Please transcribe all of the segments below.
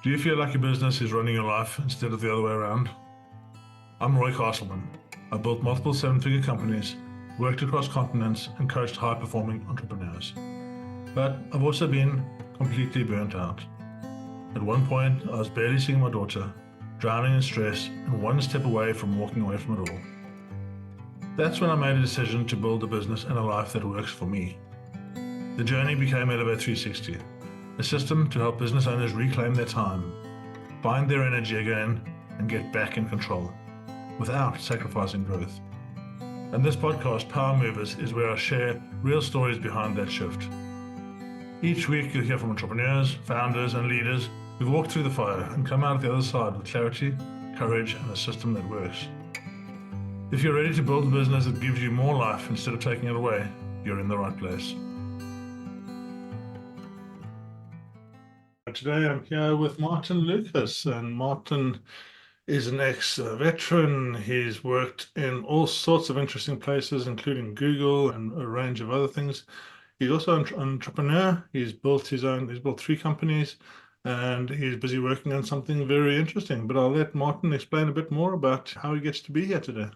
Do you feel like your business is running your life instead of the other way around? I'm Roy Castleman. I built multiple seven-figure companies, worked across continents, and coached high-performing entrepreneurs. But I've also been completely burnt out. At one point, I was barely seeing my daughter, drowning in stress, and one step away from walking away from it all. That's when I made a decision to build a business and a life that works for me. The journey became Elevate 360, a system to help business owners reclaim their time, find their energy again, and get back in control, without sacrificing growth. And this podcast, Power Movers, is where I share real stories behind that shift. Each week you'll hear from entrepreneurs, founders, and leaders who've walked through the fire and come out the other side with clarity, courage, and a system that works. If you're ready to build a business that gives you more life instead of taking it away, you're in the right place. Today I'm here with Martin Lucas, and Martin is an ex-veteran. He's worked in all sorts of interesting places, including Google and a range of other things. He's also an entrepreneur. He's built 3 companies, and he's busy working on something very interesting. But I'll let Martin explain a bit more about how he gets to be here today.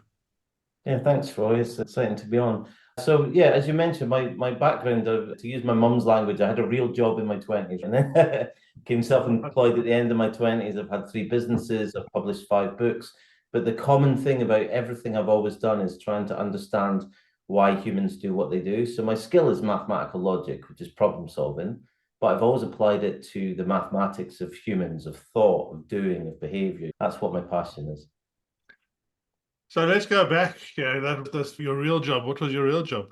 Yeah, thanks, Roy. It's exciting to be on. So, yeah, as you mentioned, my background, to use my mum's language, I had a real job in my 20s and then became self-employed at the end of my 20s. I've had 3 businesses, I've published 5 books. But the common thing about everything I've always done is trying to understand why humans do what they do. So my skill is mathematical logic, which is problem solving, but I've always applied it to the mathematics of humans, of thought, of doing, of behavior. That's what my passion is. So let's go back. That's your real job. What was your real job?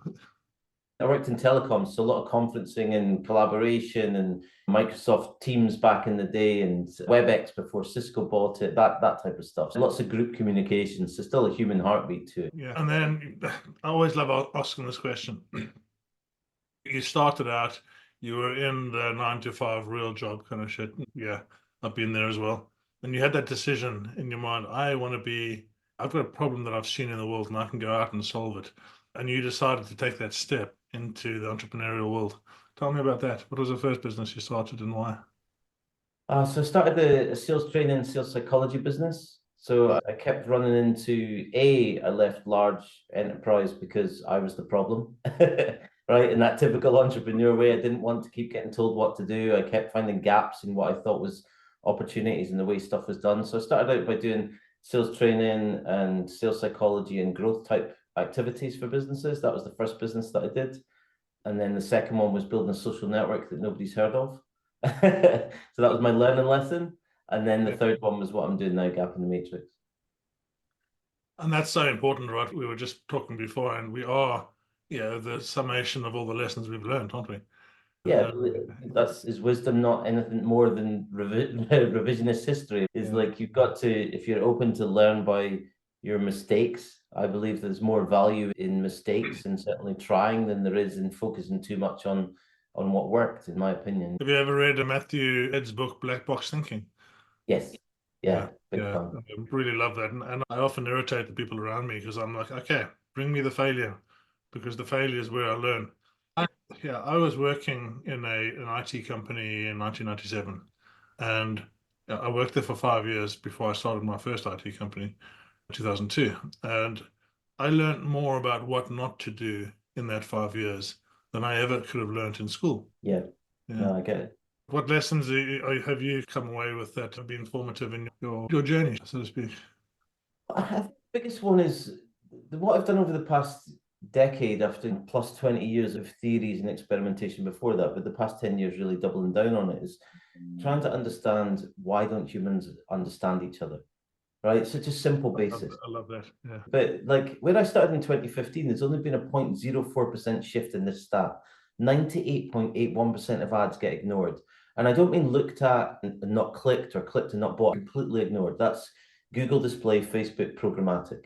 I worked in telecoms, so a lot of conferencing and collaboration and Microsoft Teams back in the day and WebEx before Cisco bought it, that type of stuff. So lots of group communications, so still a human heartbeat to it. Yeah, and then I always love asking this question. You started out, you were in the 9-to-5 real job kind of shit. Yeah, I've been there as well. And you had that decision in your mind, I've got a problem that I've seen in the world and I can go out and solve it. And you decided to take that step into the entrepreneurial world. Tell me about that. What was the first business you started and why? So I started a sales training, sales psychology business. So I kept running into I left large enterprise because I was the problem, right? In that typical entrepreneur way, I didn't want to keep getting told what to do. I kept finding gaps in what I thought was opportunities in the way stuff was done. So I started out by doing sales training and sales psychology and growth type activities for businesses. That was the first business that I did. And then the second one was building a social network that nobody's heard of. So that was my learning lesson. And then the third one was what I'm doing now, Gap in the Matrix. And that's so important, right? We were just talking before, and we are, the summation of all the lessons we've learned, aren't we? Yeah, is wisdom not anything more than revisionist history? It's like you've got to, if you're open to learn by your mistakes, I believe there's more value in mistakes and certainly trying than there is in focusing too much on what worked, in my opinion. Have you ever read Matthew Ed's book, Black Box Thinking? Yes. Yeah. I really love that. And I often irritate the people around me because I'm like, okay, bring me the failure, because the failure is where I learn. I was working in an IT company in 1997, and I worked there for 5 years before I started my first IT company in 2002. And I learned more about what not to do in that 5 years than I ever could have learned in school. Yeah. No, I get it. What lessons have you come away with that have been formative in your journey, so to speak? I think the biggest one is what I've done over the past decade, after plus 20 years of theories and experimentation before that, but the past 10 years really doubling down on it, is trying to understand why don't humans understand each other, right? Such a simple basis. I love that. Yeah. But like when I started in 2015, there's only been a 0.04% shift in this stat. 98.81% of ads get ignored. And I don't mean looked at and not clicked, or clicked and not bought, completely ignored. That's Google Display, Facebook programmatic.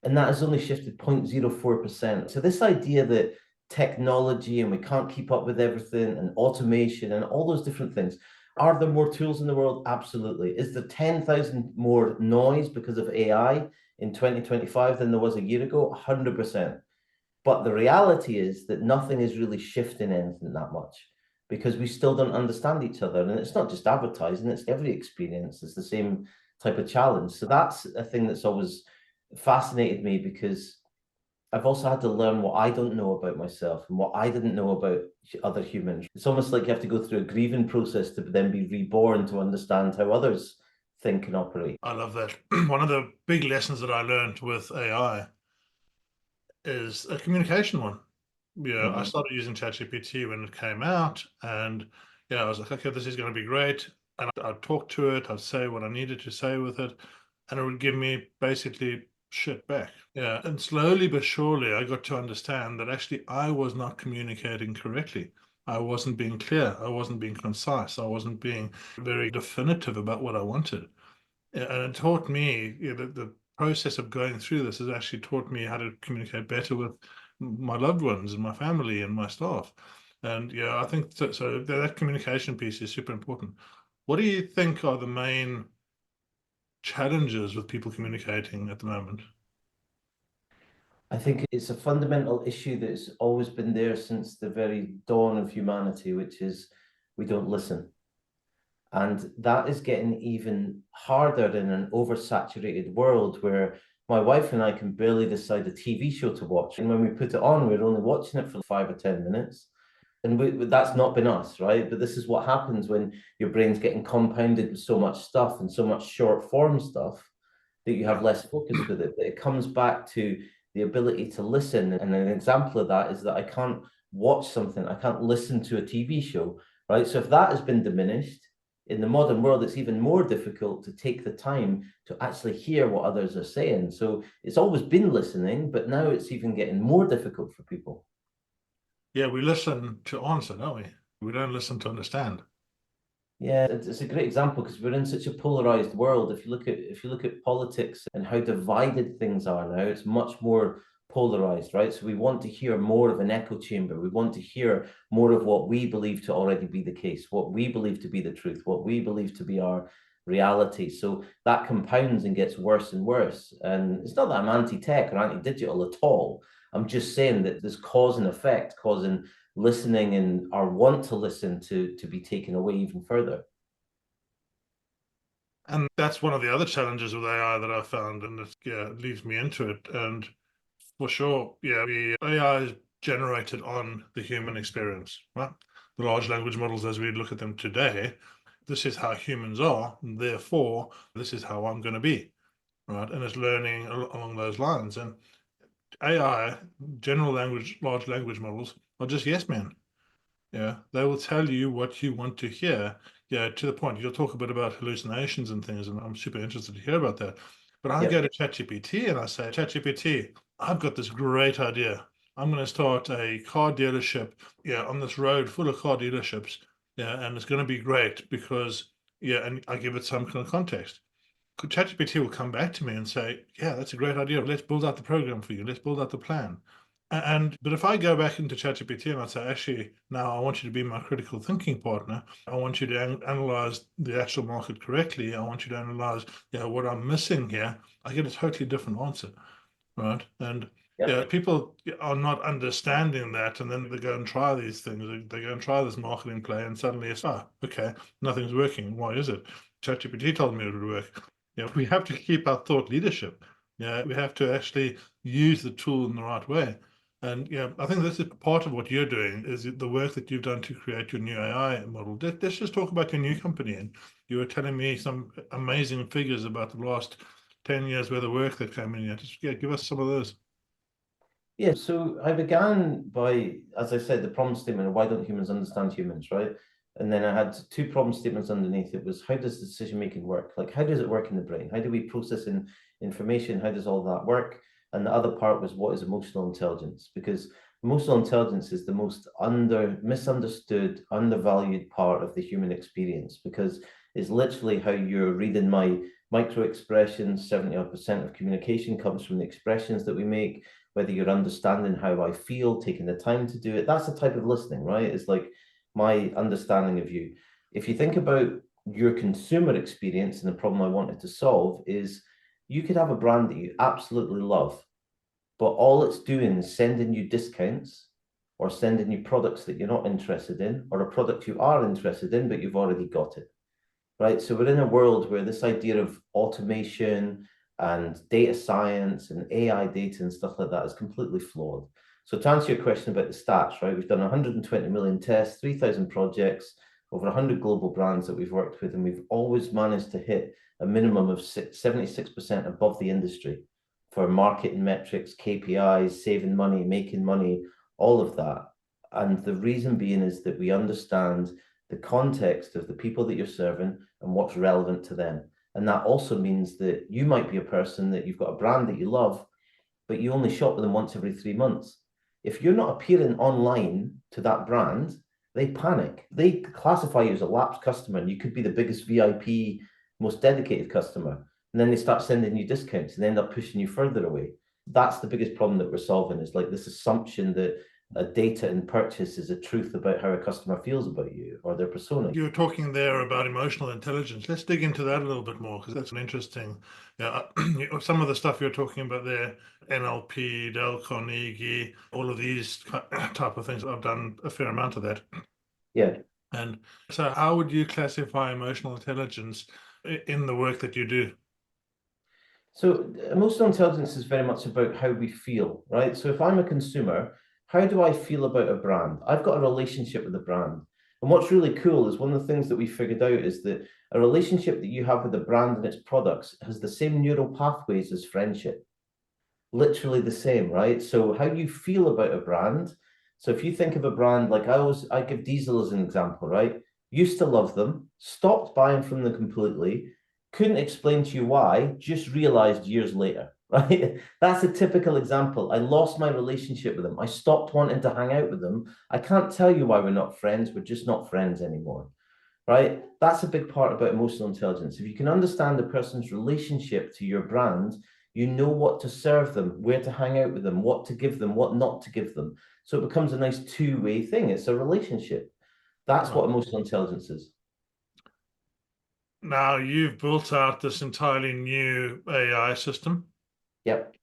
And that has only shifted 0.04%. So this idea that technology and we can't keep up with everything and automation and all those different things, are there more tools in the world? Absolutely. Is there 10,000 more noise because of AI in 2025 than there was a year ago? 100%. But the reality is that nothing is really shifting anything that much. because we still don't understand each other. And it's not just advertising, it's every experience. It's the same type of challenge. So that's a thing that's always fascinated me, because I've also had to learn what I don't know about myself and what I didn't know about other humans. It's almost like you have to go through a grieving process to then be reborn to understand how others think and operate. I love that. One of the big lessons that I learned with AI is a communication one. Yeah, I Mhm. started using ChatGPT when it came out, and yeah, I was like, okay, this is going to be great. And I'd talk to it, I'd say what I needed to say with it, and it would give me basically shit back. Yeah, and slowly but surely, I got to understand that actually I was not communicating correctly. I wasn't being clear, I wasn't being concise, I wasn't being very definitive about what I wanted. And it taught me, the process of going through this has actually taught me how to communicate better with my loved ones and my family and my staff. And yeah, I think so that communication piece is super important. What do you think are the main challenges with people communicating at the moment? I think it's a fundamental issue that's always been there since the very dawn of humanity, which is we don't listen. And that is getting even harder in an oversaturated world where my wife and I can barely decide a TV show to watch. And when we put it on, we're only watching it for 5 or 10 minutes. And that's not been us, right? But this is what happens when your brain's getting compounded with so much stuff and so much short form stuff that you have Yeah. less focus with it. But it comes back to the ability to listen. And an example of that is that I can't watch something, I can't listen to a TV show, right? So if that has been diminished, in the modern world, it's even more difficult to take the time to actually hear what others are saying. So it's always been listening, but now it's even getting more difficult for people. Yeah, we listen to answer, don't we? We don't listen to understand. Yeah, it's a great example because we're in such a polarized world. If you look at politics and how divided things are now, it's much more polarized, right? So we want to hear more of an echo chamber. We want to hear more of what we believe to already be the case, what we believe to be the truth, what we believe to be our reality. So that compounds and gets worse and worse. And it's not that I'm anti-tech or anti-digital at all. I'm just saying that there's cause and effect, causing listening and our want to listen to be taken away even further. And that's one of the other challenges with AI that I found, and it leads me into it. And for sure, yeah, the AI is generated on the human experience, right? The large language models, as we look at them today, this is how humans are, and therefore, this is how I'm going to be, right? And it's learning along those lines. And AI, general language, large language models, are just yes men. Yeah, they will tell you what you want to hear. Yeah, to the point. You'll talk a bit about hallucinations and things, and I'm super interested to hear about that. But I go Yep. to ChatGPT and I say, ChatGPT, I've got this great idea. I'm going to start a car dealership, yeah, on this road full of car dealerships. Yeah, and it's going to be great because, yeah, and I give it some kind of context. ChatGPT will come back to me and say, yeah, that's a great idea. Let's build out the program for you. Let's build out the plan. But if I go back into ChatGPT and I say, actually, now I want you to be my critical thinking partner. I want you to analyze the actual market correctly. I want you to analyze, what I'm missing here. I get a totally different answer, right? And yeah, Yep. people are not understanding that, and then they go and try these things. They go and try this marketing play, and suddenly it's, okay, nothing's working. Why is it? ChatGPT told me it would work. Yeah, we have to keep our thought leadership. Yeah, we have to actually use the tool in the right way. And yeah, I think this is part of what you're doing, is the work that you've done to create your new AI model. Let's just talk about your new company. And you were telling me some amazing figures about the last 10 years worth of work that came in. Yeah, just give us some of those. Yeah, so I began by, as I said, the problem statement of why don't humans understand humans, right? And then I had two problem statements underneath. It was how does decision making work? Like how does it work in the brain? How do we process information? How does all that work? And the other part was what is emotional intelligence? Because emotional intelligence is the most misunderstood, undervalued part of the human experience because it's literally how you're reading my micro expressions. 70% of communication comes from the expressions that we make, whether you're understanding how I feel, taking the time to do it. That's the type of listening, right? It's like my understanding of you. If you think about your consumer experience and the problem I wanted to solve is you could have a brand that you absolutely love, but all it's doing is sending you discounts or sending you products that you're not interested in, or a product you are interested in, but you've already got it, right? So we're in a world where this idea of automation and data science and AI data and stuff like that is completely flawed. So to answer your question about the stats, right, we've done 120 million tests, 3,000 projects, over 100 global brands that we've worked with, and we've always managed to hit a minimum of 76% above the industry for marketing metrics, KPIs, saving money, making money, all of that. And the reason being is that we understand the context of the people that you're serving and what's relevant to them. And that also means that you might be a person that you've got a brand that you love, but you only shop with them once every 3 months. If you're not appearing online to that brand, they panic. They classify you as a lapsed customer, and you could be the biggest VIP, most dedicated customer. And then they start sending you discounts and they end up pushing you further away. That's the biggest problem that we're solving, is like this assumption that a data and purchase is a truth about how a customer feels about you or their persona. You were talking there about emotional intelligence. Let's dig into that a little bit more, because that's interesting. Yeah, some of the stuff you're talking about there, NLP, Dale Carnegie, all of these type of things. I've done a fair amount of that. Yeah. And so how would you classify emotional intelligence in the work that you do? So emotional intelligence is very much about how we feel, right? So if I'm a consumer, how do I feel about a brand? I've got a relationship with the brand. And what's really cool is one of the things that we figured out is that a relationship that you have with the brand and its products has the same neural pathways as friendship. Literally the same, right? So how you feel about a brand. So if you think of a brand, like I give Diesel as an example, right? Used to love them, stopped buying from them completely, couldn't explain to you why, just realized years later, right? That's a typical example. I lost my relationship with them. I stopped wanting to hang out with them. I can't tell you why we're not friends. We're just not friends anymore, right? That's a big part about emotional intelligence. If you can understand the person's relationship to your brand, you know what to serve them, where to hang out with them, what to give them, what not to give them. So it becomes a nice two-way thing. It's a relationship. That's what emotional intelligence is. Now, you've built out this entirely new AI system. Yep.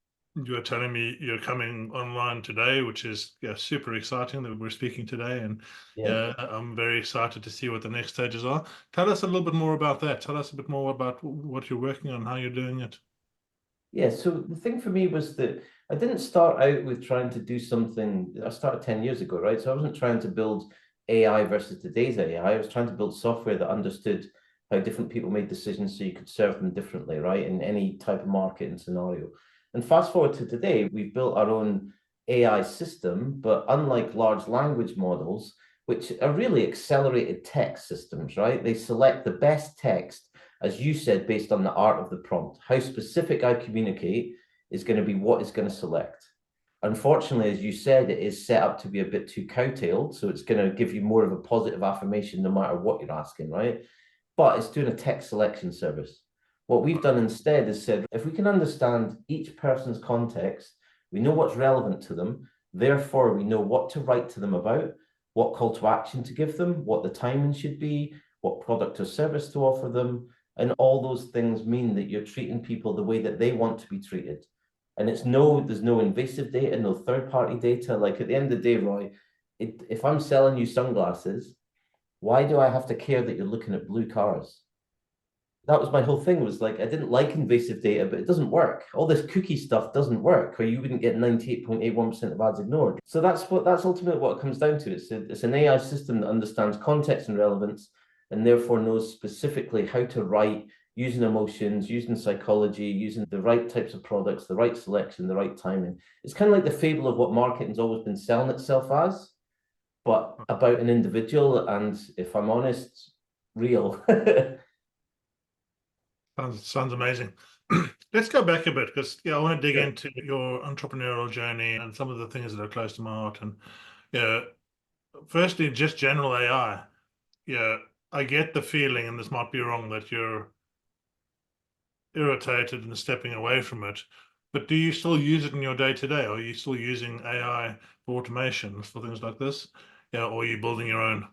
You were telling me you're coming online today, which is super exciting that we're speaking today. And Yeah. I'm very excited to see what the next stages are. Tell us a little bit more about that. Tell us a bit more about what you're working on, how you're doing it. Yeah, so the thing for me was that I didn't start out with trying to do something. I started 10 years ago, right? So I wasn't trying to build AI versus today's AI. I was trying to build software that understood how different people made decisions so you could serve them differently, right? In any type of market and scenario. And fast forward to today, we've built our own AI system, but unlike large language models, which are really accelerated text systems, right? They select the best text, as you said, based on the art of the prompt. How specific I communicate is going to be what it's going to select. Unfortunately, as you said, it is set up to be a bit too cowtailed. So it's going to give you more of a positive affirmation no matter what you're asking, right? But it's doing a text selection service. What we've done instead is said, if we can understand each person's context, we know what's relevant to them, therefore we know what to write to them about, what call to action to give them, what the timing should be, what product or service to offer them, and all those things mean that you're treating people the way that they want to be treated. And there's no invasive data, no third-party data. Like at the end of the day, Roy, if I'm selling you sunglasses, why do I have to care that you're looking at blue cars? That was my whole thing, was like I didn't like invasive data, but it doesn't work. All this cookie stuff doesn't work, or you wouldn't get 98.81% of ads ignored. So that's ultimately what it comes down to. It's an AI system that understands context and relevance, and therefore knows specifically how to write using emotions, using psychology, using the right types of products, the right selection, the right timing. It's kind of like the fable of what marketing's always been selling itself as, but about an individual, and if I'm honest, real. Sounds amazing. Let's go back a bit, because I want to dig Sure. into your entrepreneurial journey and some of the things that are close to my heart. And yeah, firstly, just general AI. Yeah, I get the feeling, and this might be wrong, that you're irritated and stepping away from it. But do you still use it in your day to day? Are you still using AI for automation, for things like this? Yeah, or are you building your own?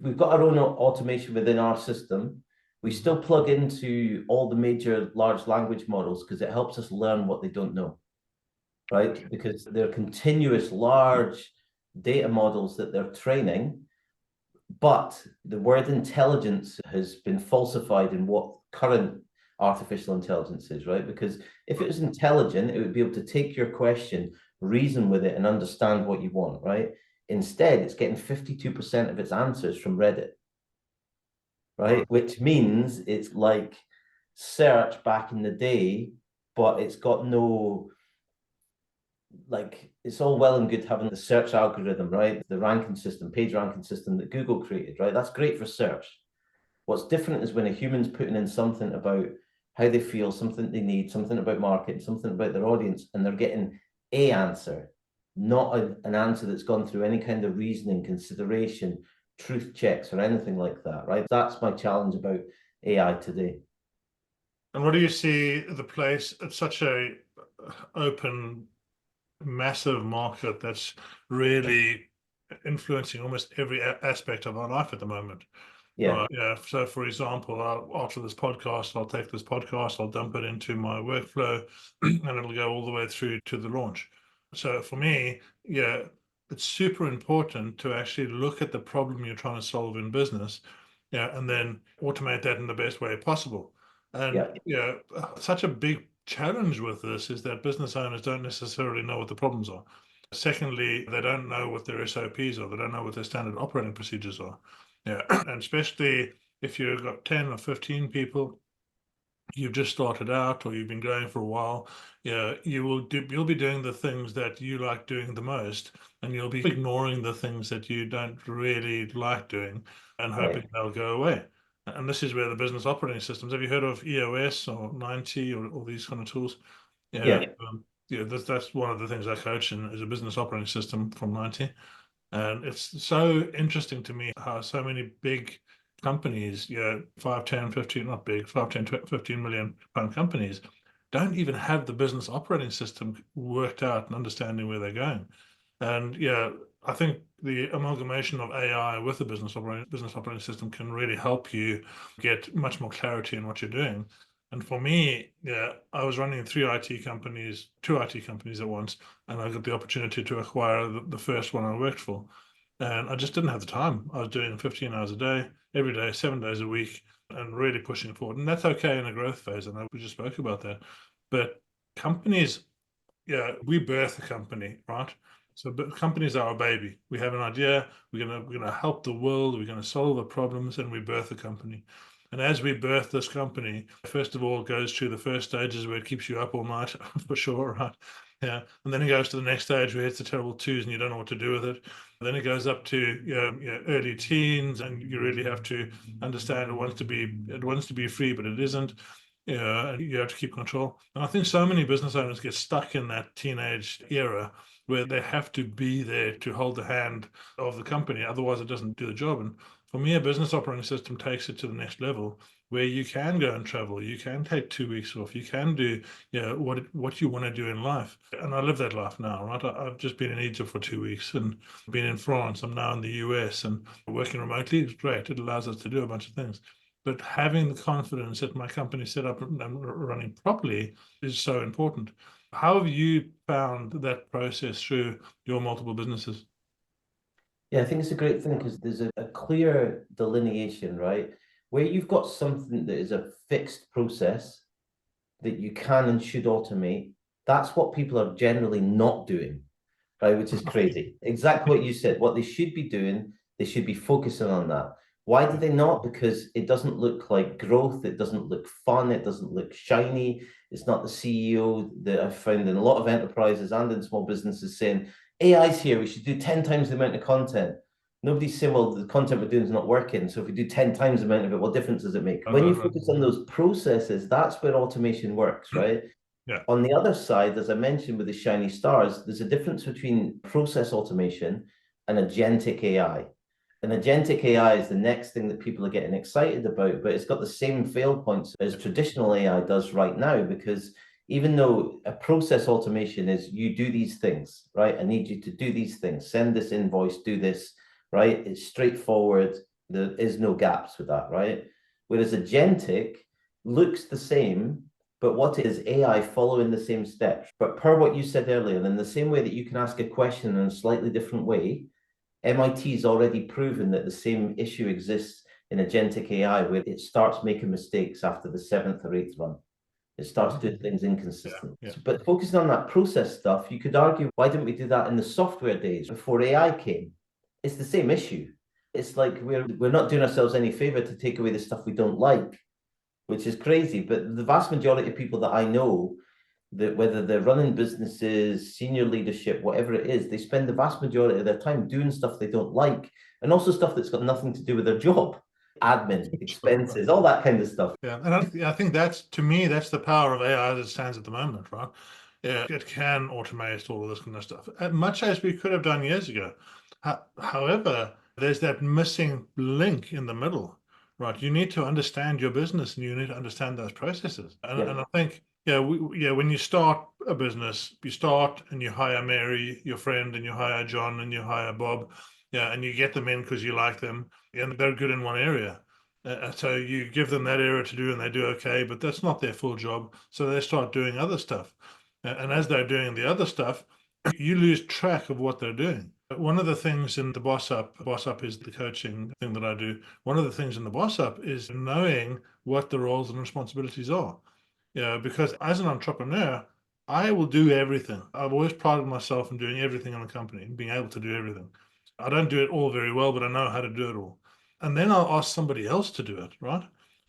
We've got our own automation within our system. We still plug into all the major large language models because it helps us learn what they don't know, right? Because they're continuous, large data models that they're training, but the word intelligence has been falsified in what current artificial intelligence is, right? Because if it was intelligent, it would be able to take your question, reason with it, and understand what you want, right? Instead, it's getting 52% of its answers from Reddit, right? Which means it's like search back in the day, but it's got no, like, it's all well and good having the search algorithm, right? The ranking system, page ranking system that Google created, right? That's great for search. What's different is when a human's putting in something about how they feel, something they need, something about marketing, something about their audience, and they're getting a answer, not an answer that's gone through any kind of reasoning, consideration, truth checks, or anything like that, right? That's my challenge about AI today. And what do you see the place? It's such a open, massive market that's really influencing almost every aspect of our life at the moment. Yeah. Yeah. So, for example, after this podcast, I'll take this podcast, I'll dump it into my workflow, and it'll go all the way through to the launch. So, for me, yeah, it's super important to actually look at the problem you're trying to solve in business, yeah, and then automate that in the best way possible. And yeah, such a big challenge with this is that business owners don't necessarily know what the problems are. Secondly, they don't know what their SOPs are. They don't know what their standard operating procedures are. Yeah, and especially if you've got 10 or 15 people, you've just started out or you've been going for a while, yeah, you'll be doing the things that you like doing the most, and you'll be ignoring the things that you don't really like doing and hoping they'll go away. And this is where the business operating systems, have you heard of EOS or 90 or all these kind of tools? Yeah. That's one of the things I coach in is a business operating system from 90. And it's so interesting to me how so many big companies, 5, 10, 15, not big, 5, 10, 15 million pound companies, don't even have the business operating system worked out and understanding where they're going. And yeah, I think the amalgamation of AI with the business operating system can really help you get much more clarity in what you're doing. And for me, yeah, I was running two IT companies at once, and I got the opportunity to acquire the first one I worked for. And I just didn't have the time. I was doing 15 hours a day, every day, 7 days a week, and really pushing forward. And that's okay in a growth phase. And we just spoke about that. But companies, yeah, we birth a company, right? So but companies are our baby. We have an idea, we're gonna help the world, we're gonna solve the problems, and we birth a company. And as we birth this company, first of all, it goes through the first stages where it keeps you up all night, for sure, right? Yeah. And then it goes to the next stage where it's the terrible twos and you don't know what to do with it. And then it goes up to early teens, and you really have to understand it wants to be free, but it isn't. Yeah, and you have to keep control. And I think so many business owners get stuck in that teenage era where they have to be there to hold the hand of the company. Otherwise, it doesn't do the job. And for me, a business operating system takes it to the next level where you can go and travel. You can take 2 weeks off. You can do what you want to do in life. And I live that life now, right? I've just been in Egypt for 2 weeks and been in France. I'm now in the US, and working remotely is great. It allows us to do a bunch of things. But having the confidence that my company is set up and running properly is so important. How have you found that process through your multiple businesses? Yeah, I think it's a great thing because there's a clear delineation, right? Where you've got something that is a fixed process that you can and should automate, that's what people are generally not doing, right? Which is crazy. Exactly what you said. What they should be doing, they should be focusing on that. Why do they not? Because it doesn't look like growth. It doesn't look fun. It doesn't look shiny. It's not the CEO that I've found in a lot of enterprises and in small businesses saying, AI's here. We should do 10 times the amount of content. Nobody's saying, well, the content we're doing is not working. So if we do 10 times the amount of it, what difference does it make? When you focus on those processes, that's where automation works, right? Yeah. On the other side, as I mentioned with the shiny stars, there's a difference between process automation and agentic AI. And agentic AI is the next thing that people are getting excited about, but it's got the same fail points as traditional AI does right now, because even though a process automation is you do these things, right? I need you to do these things, send this invoice, do this, right? It's straightforward. There is no gaps with that, right? Whereas agentic looks the same, But what is AI following the same steps? But per what you said earlier, in the same way that you can ask a question in a slightly different way, MIT's already proven that the same issue exists in agentic AI, where it starts making mistakes after the seventh or eighth run. It starts doing things inconsistent. Yeah. But focusing on that process stuff, you could argue, why didn't we do that in the software days before AI came? It's the same issue. It's like we're not doing ourselves any favor to take away the stuff we don't like, which is crazy. But the vast majority of people that I know, that whether they're running businesses, senior leadership, whatever it is, they spend the vast majority of their time doing stuff they don't like, and also stuff that's got nothing to do with their job, admin, expenses, all that kind of stuff. Yeah, and I think that's, to me, that's the power of AI as it stands at the moment, right? Yeah, it can automate all of this kind of stuff, much as we could have done years ago. However, there's that missing link in the middle, right? You need to understand your business and you need to understand those processes. And I think, when you start a business, you start and you hire Mary, your friend, and you hire John and you hire Bob, and you get them in because you like them and they're good in one area. So you give them that area to do and they do okay, but that's not their full job. So they start doing other stuff. And as they're doing the other stuff, you lose track of what they're doing. One of the things in the Boss Up is the coaching thing that I do. One of the things in the Boss Up is knowing what the roles and responsibilities are. Because as an entrepreneur, I will do everything. I've always prided myself in doing everything in the company and being able to do everything. I don't do it all very well, but I know how to do it all. And then I'll ask somebody else to do it, right?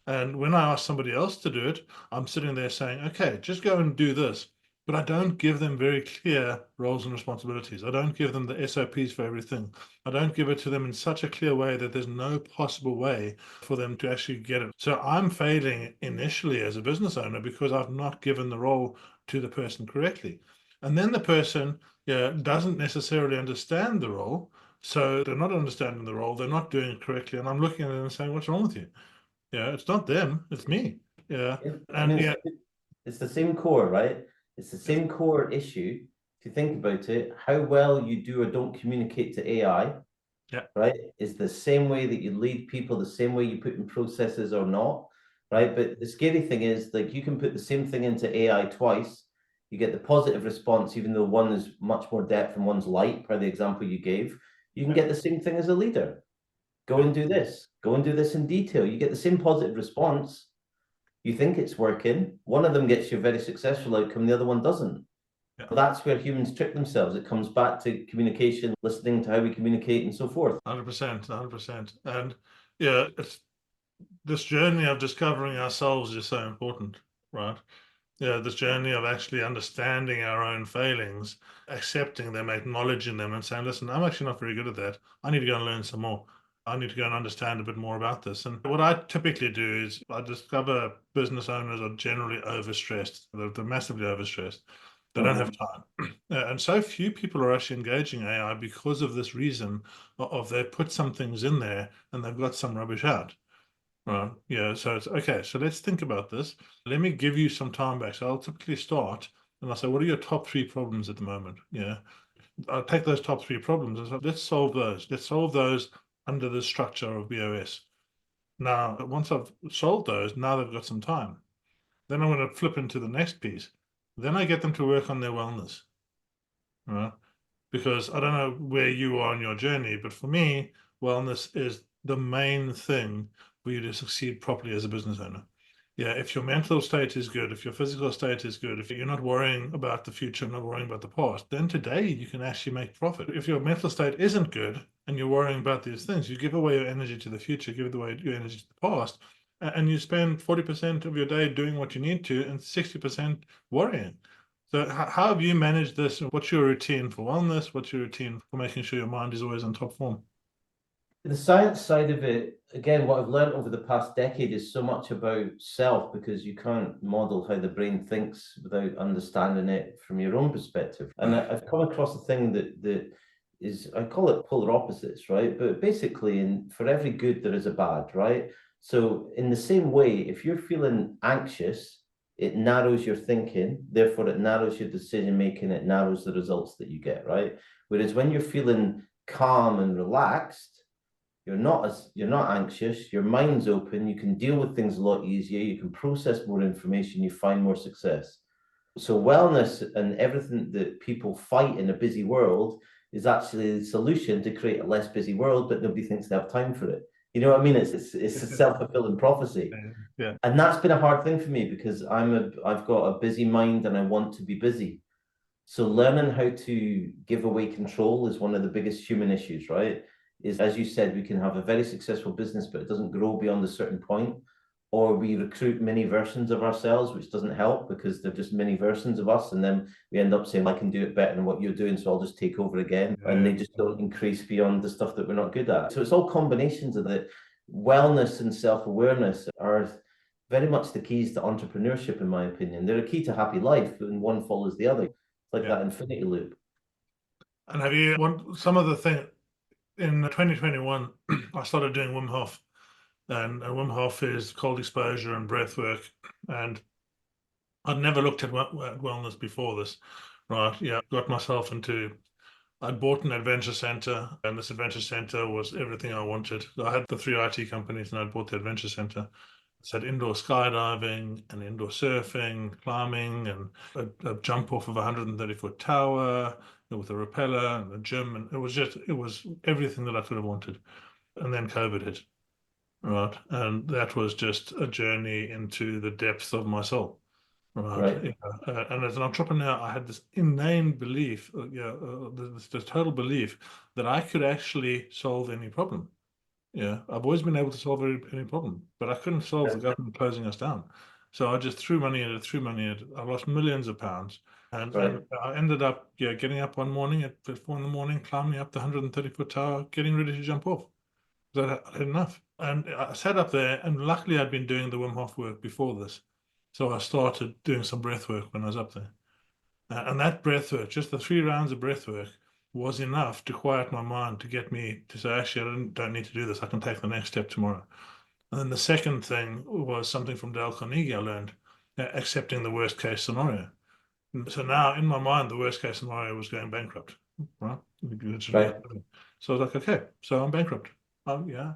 And when I ask somebody else to do it, I'm sitting there saying, okay, just go and do this. But I don't give them very clear roles and responsibilities. I don't give them the SOPs for everything. I don't give it to them in such a clear way that there's no possible way for them to actually get it. So I'm failing initially as a business owner because I've not given the role to the person correctly. And then the person doesn't necessarily understand the role. So they're not understanding the role, they're not doing it correctly. And I'm looking at them and saying, what's wrong with you? It's not them, it's me. It's the same core, right? It's the same core issue. If you think about it, how well you do or don't communicate to AI, right, is the same way that you lead people, the same way you put in processes or not, right? But the scary thing is, like, you can put the same thing into AI twice, you get the positive response, even though one is much more depth and one's light, per the example you gave. You can get the same thing as a leader. Go and do this. Go and do this in detail. You get the same positive response. You think it's working. One of them gets you a very successful outcome, the other one doesn't. That's where humans trick themselves. It comes back to communication, listening to how we communicate and so forth. 100%, 100%. And it's this journey of discovering ourselves is so important, right? This journey of actually understanding our own failings, accepting them, acknowledging them, and saying, listen, I'm actually not very good at that. I need to go and learn some more. I need to go and understand a bit more about this. And what I typically do is I discover business owners are generally overstressed. They're massively overstressed. They don't have time. And so few people are actually engaging AI because of this reason of they put some things in there and they've got some rubbish out. Right. So it's okay. So let's think about this. Let me give you some time back. So I'll typically start and I'll say, what are your top 3 problems at the moment? I'll take those top 3 problems and say, let's solve those. Let's solve those under the structure of BOS. Now, once I've solved those, now they've got some time. Then I'm going to flip into the next piece. Then I get them to work on their wellness. Right? Because I don't know where you are on your journey, but for me, wellness is the main thing for you to succeed properly as a business owner. If your mental state is good, if your physical state is good, if you're not worrying about the future, not worrying about the past, then today you can actually make profit. If your mental state isn't good and you're worrying about these things, you give away your energy to the future, give away your energy to the past, and you spend 40% of your day doing what you need to and 60% worrying. So how have you managed this? What's your routine for wellness? What's your routine for making sure your mind is always on top form? The science side of it, again, what I've learned over the past decade is so much about self, because you can't model how the brain thinks without understanding it from your own perspective. And I've come across a thing that is, I call it polar opposites, right? But basically, for every good, there is a bad, right? So in the same way, if you're feeling anxious, it narrows your thinking, therefore it narrows your decision making, it narrows the results that you get, right? Whereas when you're feeling calm and relaxed, you're not anxious, your mind's open, you can deal with things a lot easier, you can process more information, you find more success. So wellness and everything that people fight in a busy world is actually the solution to create a less busy world, but nobody thinks they have time for it. You know what I mean? It's a self-fulfilling prophecy. Yeah. And that's been a hard thing for me because I've got a busy mind and I want to be busy. So learning how to give away control is one of the biggest human issues, right? Is, as you said, we can have a very successful business, but it doesn't grow beyond a certain point. Or we recruit mini versions of ourselves, which doesn't help because they're just mini versions of us. And then we end up saying, I can do it better than what you're doing, so I'll just take over again. And they just don't increase beyond the stuff that we're not good at. So it's all combinations of the wellness and self-awareness are very much the keys to entrepreneurship, in my opinion. They're a key to happy life, and one follows the other. Like that infinity loop. And have you some of the thing in 2021, I started doing Wim Hof, and Wim Hof is cold exposure and breath work. And I'd never looked at wellness before this, right? Yeah, got myself into, I bought an adventure center, and this adventure center was everything I wanted. I had the 3 IT companies, and I bought the adventure center. It had indoor skydiving and indoor surfing, climbing, and a jump off of a 130-foot tower with a rappeller and a gym. And it was everything that I could have wanted. And then COVID hit, right? And that was just a journey into the depths of my soul, right? Yeah. And as an entrepreneur, I had this inane belief, this total belief that I could actually solve any problem. Yeah, I've always been able to solve any problem, but I couldn't solve the government closing us down. So I just threw money at it. I lost millions of pounds. And I ended up getting up one morning at 4 in the morning, climbing up the 130-foot tower, getting ready to jump off. I had enough. And I sat up there, and luckily I'd been doing the Wim Hof work before this. So I started doing some breath work when I was up there. And that breath work, just the 3 rounds of breath work, was enough to quiet my mind, to get me to say, actually, I don't need to do this. I can take the next step tomorrow. And then the second thing was something from Dale Carnegie I learned, accepting the worst case scenario. And so now in my mind, the worst case scenario was going bankrupt, right? Right. So I was like, okay, so I'm bankrupt. Yeah.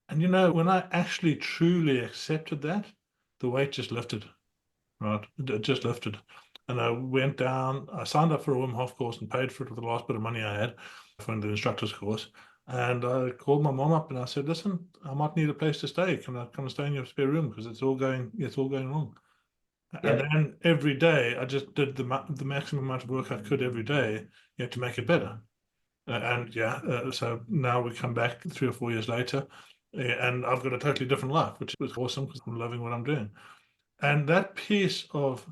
And when I actually truly accepted that, the weight just lifted, right? It just lifted. And I went down, I signed up for a Wim Hof course and paid for it with the last bit of money I had from the instructor's course. And I called my mom up and I said, listen, I might need a place to stay. Can I come and stay in your spare room? Because it's all going wrong. And then every day I just did the maximum amount of work I could every day, to make it better. So now we come back 3 or 4 years later, and I've got a totally different life, which is awesome because I'm loving what I'm doing. And that piece of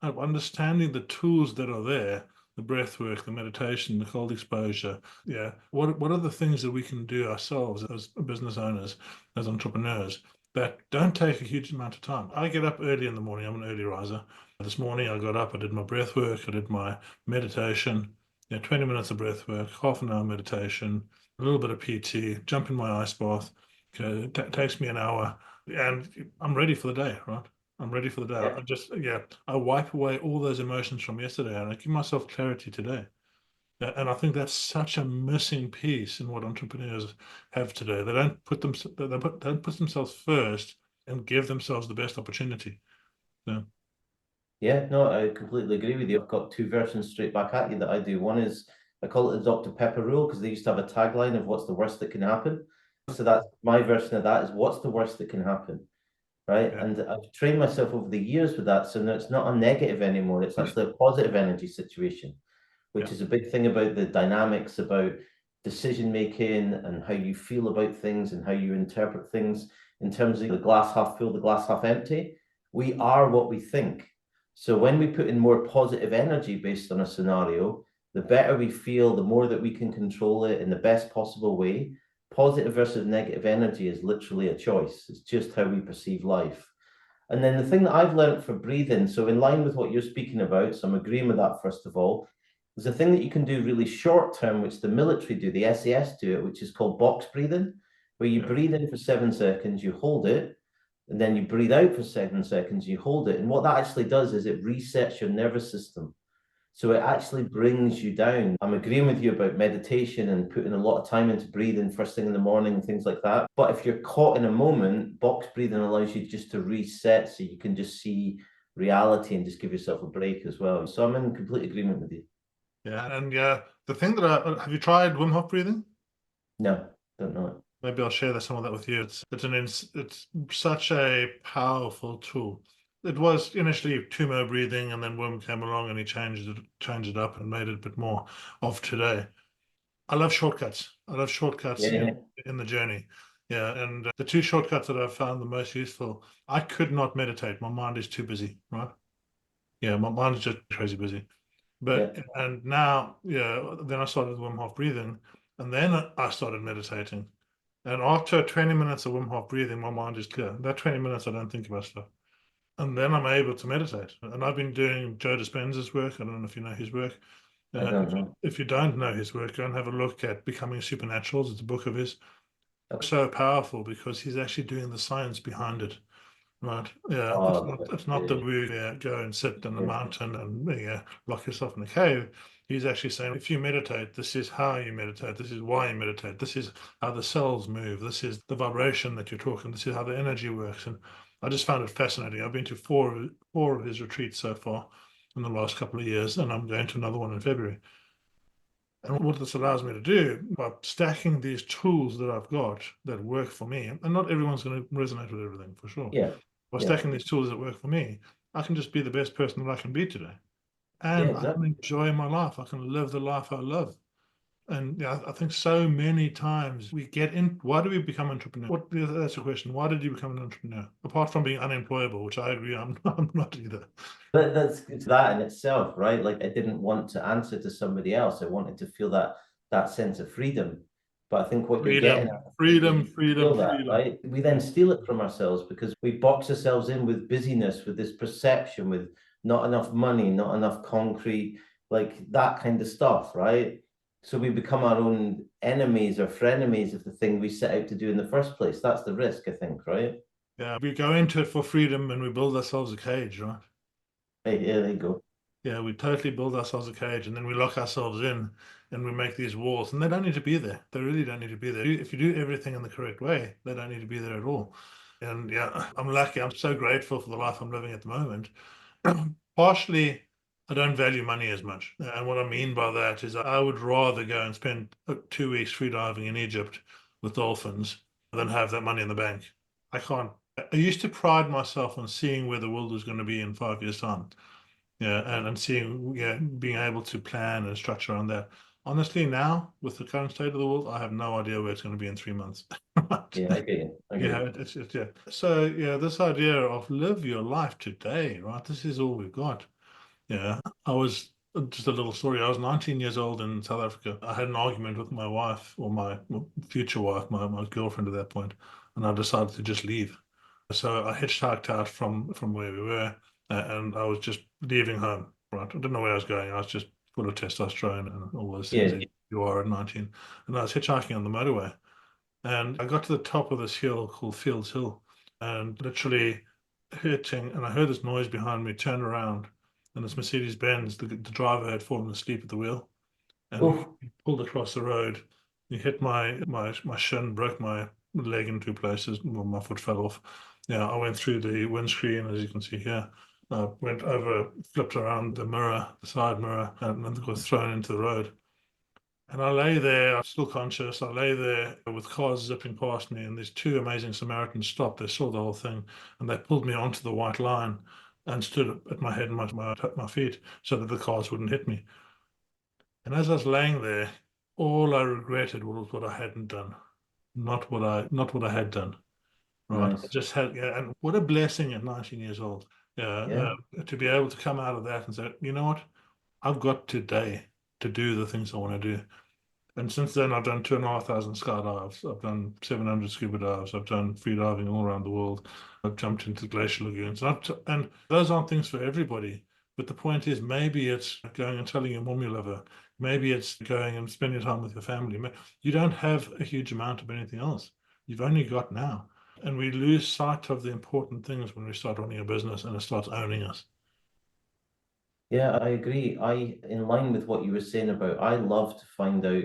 understanding the tools that are there, the breath work, the meditation, the cold exposure. Yeah. What are the things that we can do ourselves as business owners, as entrepreneurs, that don't take a huge amount of time? I get up early in the morning. I'm an early riser. This morning I got up, I did my breath work, I did my meditation, 20 minutes of breath work, half an hour meditation, a little bit of PT, jump in my ice bath. Okay, it takes me an hour, and I'm ready for the day, right? I'm ready for the day. I wipe away all those emotions from yesterday and I give myself clarity today. And I think that's such a missing piece in what entrepreneurs have today. They don't put themselves first and give themselves the best opportunity. Yeah, no, I completely agree with you. I've got 2 versions straight back at you that I do. One is, I call it the Dr. Pepper rule because they used to have a tagline of what's the worst that can happen. So that's my version of that, is what's the worst that can happen, right? And I've trained myself over the years with that. So now it's not a negative anymore. It's actually a positive energy situation, which is a big thing about the dynamics, about decision making and how you feel about things and how you interpret things in terms of the glass half full, the glass half empty. We are what we think. So when we put in more positive energy based on a scenario, the better we feel, the more that we can control it in the best possible way. Positive versus negative energy is literally a choice. It's just how we perceive life. And then the thing that I've learned for breathing, so in line with what you're speaking about, so I'm agreeing with that first of all, there's a thing that you can do really short term, which the military do, the SAS do it, which is called box breathing, where you breathe in for 7 seconds, you hold it, and then you breathe out for 7 seconds, you hold it. And what that actually does is it resets your nervous system. So it actually brings you down. I'm agreeing with you about meditation and putting a lot of time into breathing first thing in the morning and things like that. But if you're caught in a moment, box breathing allows you just to reset so you can just see reality and just give yourself a break as well. So I'm in complete agreement with you. Yeah, and yeah, the thing that have you tried Wim Hof breathing? No, don't know it. Maybe I'll share some of that with you. It's such a powerful tool. It was initially Tumo breathing, and then Wim came along and he changed it up and made it a bit more of today. I love shortcuts. I love shortcuts Yeah, in the journey. Yeah, and the two shortcuts that I've found the most useful, I could not meditate. My mind is too busy, right? Yeah, my mind is just crazy busy. yeah, But and now, yeah, then I started Wim Hof breathing, and then I started meditating. And after 20 minutes of Wim Hof breathing, my mind is clear. That 20 minutes, I don't think about stuff. And then I'm able to meditate. And I've been doing Joe Dispenza's work. I don't know if you know his work. I don't know. If you don't know his work, go and have a look at Becoming Supernaturals. It's a book of his. Okay. So powerful because he's actually doing the science behind it. Right. Yeah. Oh, It's not that we go and sit in the mountain and lock yourself in a cave. He's actually saying if you meditate, this is how you meditate. This is why you meditate. This is how the cells move. This is the vibration that you're talking. This is how the energy works. And I just found it fascinating. I've been to four of his retreats so far in the last couple of years, and I'm going to another one in February. And what this allows me to do by stacking these tools that I've got that work for me, and not everyone's going to resonate with everything for sure. yeah, By yeah, stacking these tools that work for me, I can just be the best person that I can be today. yeah, And I can exactly. enjoy my life. I can live the life I love. And yeah, I think so many times we get in. Why do we become entrepreneurs? That's a question. Why did you become an entrepreneur? Apart from being unemployable, which I agree, I'm not either. But that's it's that in itself, right? Like I didn't want to answer to somebody else. I wanted to feel that sense of freedom. But I think what you're getting Freedom, at is that freedom, you freedom, feel that, freedom. right? We then steal it from ourselves because we box ourselves in with busyness, with this perception, with not enough money, not enough concrete, like that kind of stuff, right? So we become our own enemies or frenemies of the thing we set out to do in the first place. That's the risk, I think, right? Yeah, we go into it for freedom and we build ourselves a cage, right? Hey, yeah, there you go. Yeah, we totally build ourselves a cage and then we lock ourselves in and we make these walls. And they don't need to be there. They really don't need to be there. If you do everything in the correct way, they don't need to be there at all. And yeah, I'm lucky. I'm so grateful for the life I'm living at the moment. Partially, I don't value money as much. And what I mean by that is I would rather go and spend 2 weeks free diving in Egypt with dolphins than have that money in the bank. I can't. I used to pride myself on seeing where the world was going to be in 5 years' time. Yeah, and seeing, yeah, being able to plan and structure around that. Honestly, now with the current state of the world, I have no idea where it's going to be in 3 months. Right? Yeah, I get you. I get Yeah, you. yeah. So yeah, this idea of live your life today, right? This is all we've got. Yeah, I was just a little story. I was 19 years old in South Africa. I had an argument with my wife or my future wife, my girlfriend at that point, and I decided to just leave. So I hitchhiked out from where we were, and I was just leaving home. Right, I didn't know where I was going. I was just full of testosterone and all those things Yeah, that you are at 19. And I was hitchhiking on the motorway, and I got to the top of this hill called Fields Hill, and literally hitching, and I heard this noise behind me. Turned around, and this Mercedes Benz. The driver had fallen asleep at the wheel, and oof, he pulled across the road. He hit my shin, broke my leg in two places. Well, my foot fell off. Yeah, I went through the windscreen, as you can see here. I went over, flipped around the mirror, the side mirror, and then was thrown into the road. And I lay there, I'm still conscious. I lay there with cars zipping past me, and these two amazing Samaritans stopped. They saw the whole thing, and they pulled me onto the white line and stood at my head and my feet so that the cars wouldn't hit me. And as I was laying there, all I regretted was what I hadn't done, not what I had done. Right? I nice. just had, yeah, and what a blessing at 19 years old, Yeah, to be able to come out of that and say, you know what, I've got today to do the things I want to do. And since then, I've done 2,500 skydives. I've done 700 scuba dives. I've done free diving all around the world. I've jumped into glacial lagoons. And those aren't things for everybody. But the point is, maybe it's going and telling your mom you love her. Maybe it's going and spending time with your family. You don't have a huge amount of anything else. You've only got now. And we lose sight of the important things when we start running a business and it starts owning us. Yeah, I agree. In line with what you were saying about, I love to find out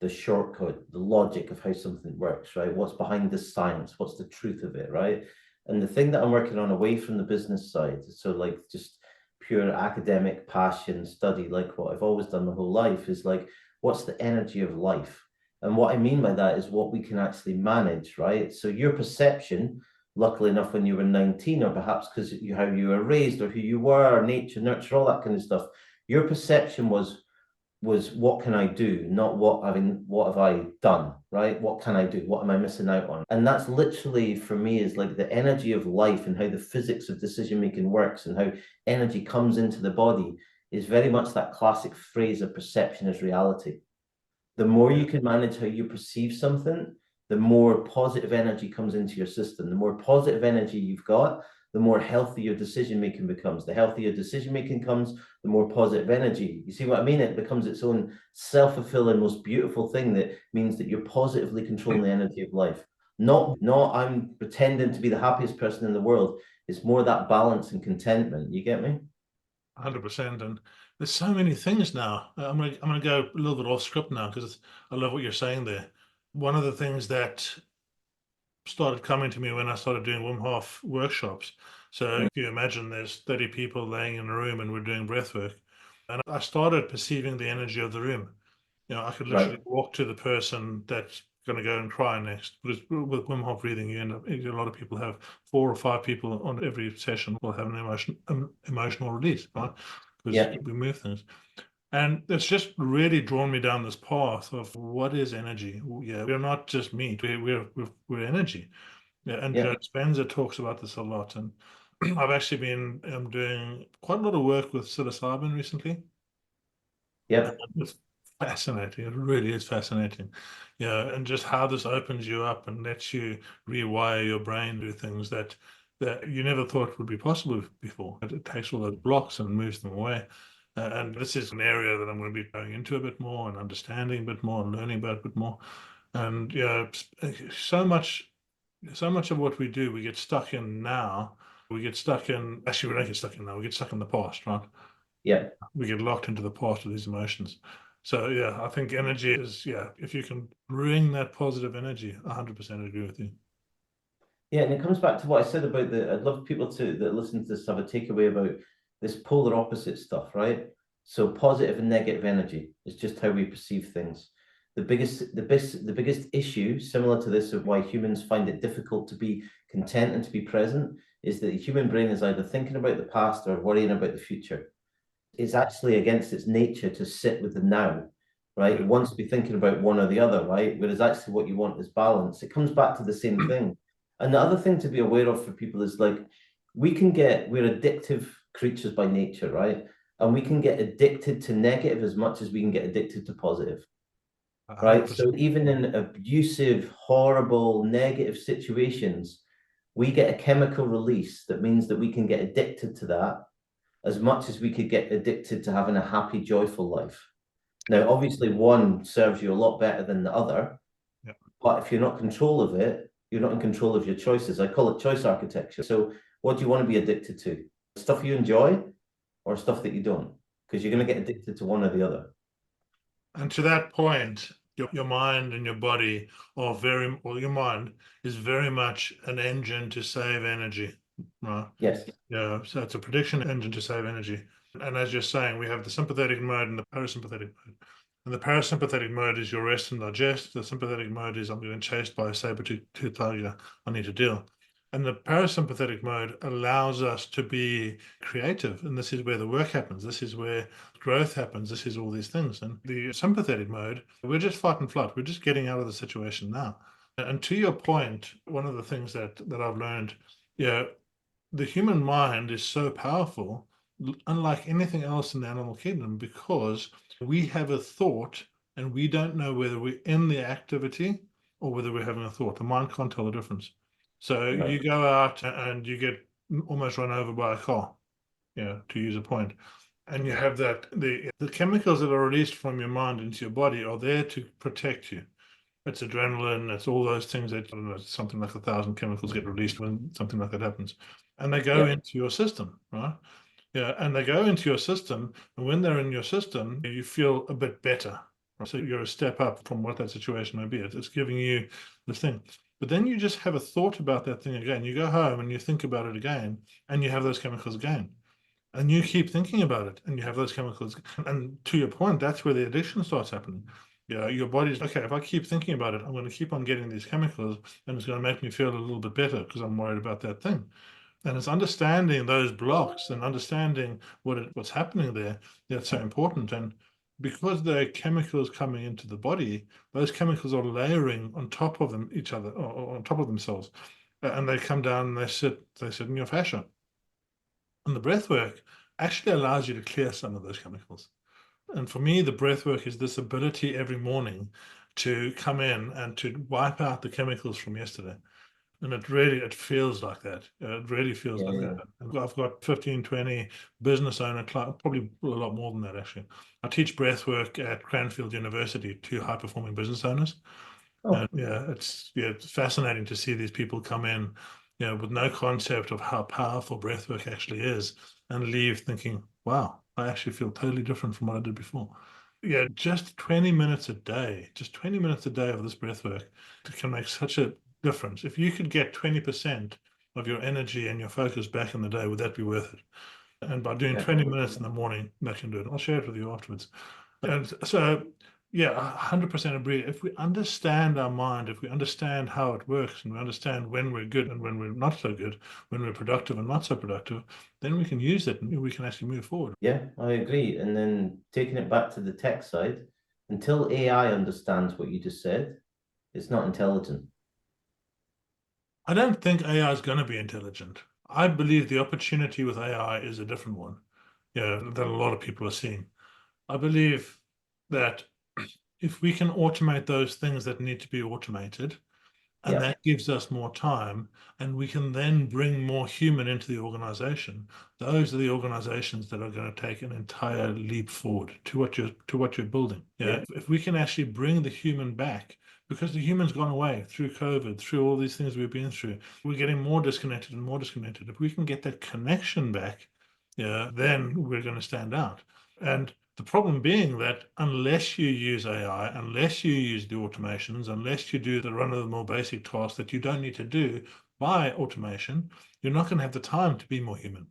the shortcut, the logic of how something works, right? What's behind the science? What's the truth of it, right? And the thing that I'm working on away from the business side, so like just pure academic passion study, like what I've always done my whole life, is like, what's the energy of life? And what I mean by that is what we can actually manage, right? So your perception, luckily enough, when you were 19, or perhaps because you how you were raised or who you were, nature, nurture, all that kind of stuff, your perception was what can I do, not what have I done, right? What can I do? What am I missing out on? And that's literally for me is like the energy of life and how the physics of decision making works and how energy comes into the body is very much that classic phrase of perception is reality. The more you can manage how you perceive something, the more positive energy comes into your system. The more positive energy you've got, the more healthy your decision making becomes. The healthier decision making comes, the more positive energy. You see what I mean? It becomes its own self-fulfilling, most beautiful thing that means that you're positively controlling the energy of life. Not I'm pretending to be the happiest person in the world. It's more that balance and contentment. You get me? 100%. And there's so many things now. I'm gonna go a little bit off script now because I love what you're saying there. One of the things that started coming to me when I started doing Wim Hof workshops. So Mm. if you imagine there's 30 people laying in a room and we're doing breath work, and I started perceiving the energy of the room. I could literally Right. walk to the person that's going to go and cry next. Because with Wim Hof breathing, you end up, a lot of people have 4 or 5 people on every session will have an emotional release, right? Because Yeah. we move things. And it's just really drawn me down this path of what is energy. Yeah, we're not just meat. We're energy. Yeah, and Yeah. Joe Dispenza talks about this a lot. And I've actually been doing quite a lot of work with psilocybin recently. Yeah. It's fascinating. It really is fascinating. Yeah, and just how this opens you up and lets you rewire your brain, do things that you never thought would be possible before. It takes all those blocks and moves them away. And this is an area that I'm going to be going into a bit more and understanding a bit more and learning about a bit more. And yeah, so much of what we do, we get stuck in now. We get stuck in, actually, we don't get stuck in now, we get stuck in the past, right? Yeah. We get locked into the past of these emotions. So yeah, I think energy is, yeah, if you can bring that positive energy, 100% agree with you. Yeah, and it comes back to what I said about I'd love people to that listen to this have a takeaway about this polar opposite stuff, right? So positive and negative energy is just how we perceive things. The biggest issue, similar to this, of why humans find it difficult to be content and to be present, is that the human brain is either thinking about the past or worrying about the future. It's actually against its nature to sit with the now, right? Yeah. It wants to be thinking about one or the other, right? Whereas actually what you want is balance. It comes back to the same thing. And the other thing to be aware of for people is like we're addictive creatures by nature, right? And we can get addicted to negative as much as we can get addicted to positive, right? 100%. So even in abusive, horrible, negative situations, we get a chemical release that means that we can get addicted to that as much as we could get addicted to having a happy, joyful life. Now, obviously, one serves you a lot better than the other, Yeah. but if you're not in control of it, you're not in control of your choices. I call it choice architecture. So, what do you want to be addicted to? Stuff you enjoy or stuff that you don't? Because you're going to get addicted to one or the other. And to that point, your mind and your body are your mind is very much an engine to save energy, right? Yes. Yeah, so it's a prediction engine to save energy. And as you're saying, we have the sympathetic mode and the parasympathetic mode. And the parasympathetic mode is your rest and digest. The sympathetic mode is I'm being chased by a saber-toothed tiger. I need to deal. And the parasympathetic mode allows us to be creative. And this is where the work happens. This is where growth happens. This is all these things. And the sympathetic mode, we're just fight and flight. We're just getting out of the situation now. And to your point, one of the things that I've learned, yeah, the human mind is so powerful, unlike anything else in the animal kingdom, because we have a thought and we don't know whether we're in the activity or whether we're having a thought. The mind can't tell the difference. So Right. you go out and you get almost run over by a car, to use a point. And you have that the chemicals that are released from your mind into your body are there to protect you. It's adrenaline, it's all those things that, I don't know, something like 1,000 chemicals get released when something like that happens. And they go Yeah. into your system, right? Yeah, and they go into your system, and when they're in your system, you feel a bit better. So you're a step up from what that situation may be. It's giving you the thing. But then you just have a thought about that thing again. You go home and you think about it again, and you have those chemicals again. And you keep thinking about it, and you have those chemicals. And to your point, that's where the addiction starts happening. Yeah, your body's okay. If I keep thinking about it, I'm going to keep on getting these chemicals, and it's going to make me feel a little bit better because I'm worried about that thing. And it's understanding those blocks and understanding what's happening there that's so important. And because there are chemicals coming into the body, those chemicals are layering on top of each other, or on top of themselves, and they come down and they sit in your fascia. And the breath work actually allows you to clear some of those chemicals. And for me, the breath work is this ability every morning to come in and to wipe out the chemicals from yesterday. And it feels like that. It really feels like that. I've got 15, 20 business owner clients, probably a lot more than that, actually. I teach breath work at Cranfield University to high performing business owners. Oh, It's fascinating to see these people come in, with no concept of how powerful breath work actually is, and leave thinking, wow, I actually feel totally different from what I did before. Yeah, just 20 minutes a day, just 20 minutes a day of this breath work can make such a difference. If you could get 20% of your energy and your focus back in the day, would that be worth it? And by doing yeah. 20 minutes in the morning, that can do it. I'll share it with you afterwards. And so, yeah, 100% agree. If we understand our mind, if we understand how it works, and we understand when we're good and when we're not so good, when we're productive and not so productive, then we can use it and we can actually move forward. Yeah, I agree. And then taking it back to the tech side, until AI understands what you just said, it's not intelligent. I don't think AI is going to be intelligent. I believe the opportunity with AI is a different one, that a lot of people are seeing. I believe that if we can automate those things that need to be automated, and Yeah, that gives us more time, and we can then bring more human into the organization. Those are the organizations that are going to take an entire leap forward to what you're building. yeah, If we can actually bring the human back, because the human's gone away through COVID, through all these things we've been through, we're getting more disconnected and more disconnected. If we can get that connection back, then we're going to stand out. And the problem being that unless you use AI, unless you use the automations, unless you do the run-of-the-mill basic tasks that you don't need to do by automation, you're not going to have the time to be more human.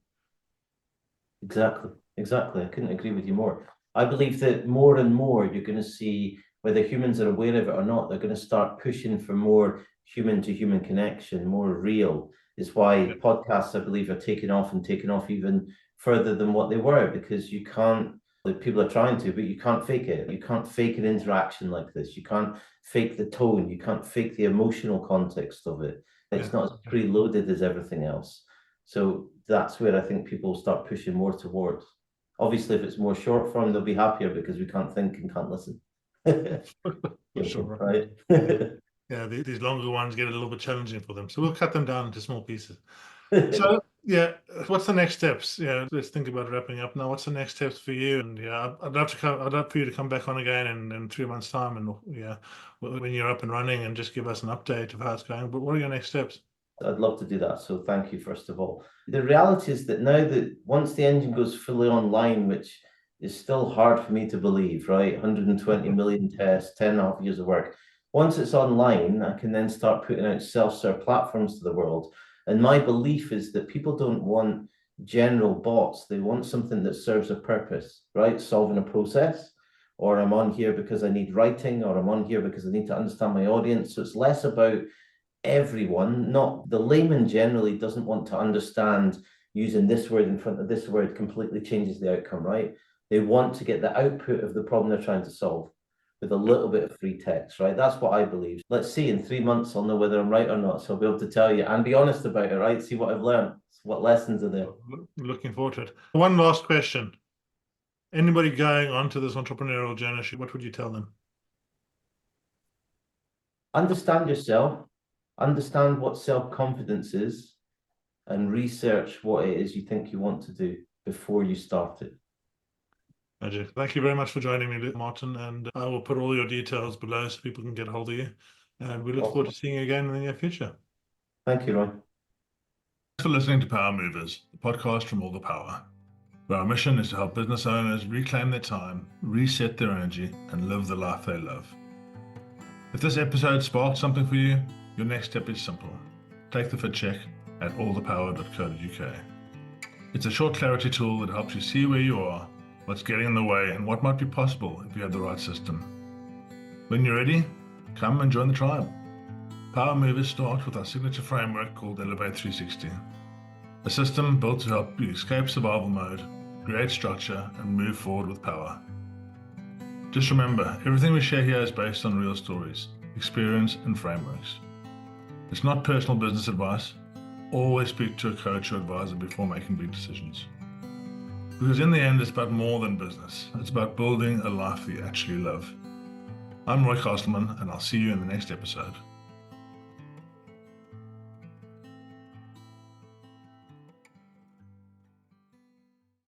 exactly. Exactly. I couldn't agree with you more. I believe that more and more you're going to see, whether humans are aware of it or not, they're going to start pushing for more human to human connection, more real. Is why podcasts, I believe, are taking off and taking off even further than what they were, because you can't, like, people are trying to, but you can't fake it. You can't fake an interaction like this. You can't fake the tone. You can't fake the emotional context of it. It's not as preloaded as everything else. So that's where I think people start pushing more towards. Obviously, if it's more short form, they'll be happier because we can't think and can't listen. For sure. Right? Yeah, these longer ones get a little bit challenging for them. So we'll cut them down into small pieces. So, yeah, what's the next steps? Yeah, let's think about wrapping up now. What's the next steps for you? And yeah, I'd love to come. I'd love for you to come back on again in 3 months' time, and yeah, when you're up and running, and just give us an update of how it's going. But what are your next steps? I'd love to do that. So thank you, first of all. The reality is that now that once the engine goes fully online, which is still hard for me to believe, right? 120 million tests, 10.5 years of work. Once it's online, I can then start putting out self-serve platforms to the world. And my belief is that people don't want general bots. They want something that serves a purpose, right? Solving a process, or I'm on here because I need writing, or I'm on here because I need to understand my audience. So it's less about everyone, not the layman generally doesn't want to understand using this word in front of this word completely changes the outcome, right? They want to get the output of the problem they're trying to solve with a little bit of free text, right? That's what I believe. Let's see, in 3 months, I'll know whether I'm right or not. So I'll be able to tell you and be honest about it, right? See what I've learned, what lessons are there. Looking forward to it. One last question. Anybody going onto this entrepreneurial journey, what would you tell them? Understand yourself, understand what self-confidence is, and research what it is you think you want to do before you start it. Magic. Thank you very much for joining me, Martin, and I will put all your details below so people can get a hold of you. And we look forward to seeing you again in the near future. Thank you, Roy. Thanks for listening to Power Movers, the podcast from All the Power. where our mission is to help business owners reclaim their time, reset their energy, and live the life they love. If this episode sparked something for you, your next step is simple. Take the fit check at allthepower.co.uk. It's a short clarity tool that helps you see where you are, what's getting in the way, and what might be possible if you have the right system. When you're ready, come and join the tribe. Power movers start with our signature framework called Elevate 360, a system built to help you escape survival mode, create structure, and move forward with power. Just remember, everything we share here is based on real stories, experience, and frameworks. It's not personal business advice. Always speak to a coach or advisor before making big decisions. Because in the end, it's about more than business. It's about building a life that you actually love. I'm Roy Castleman, and I'll see you in the next episode.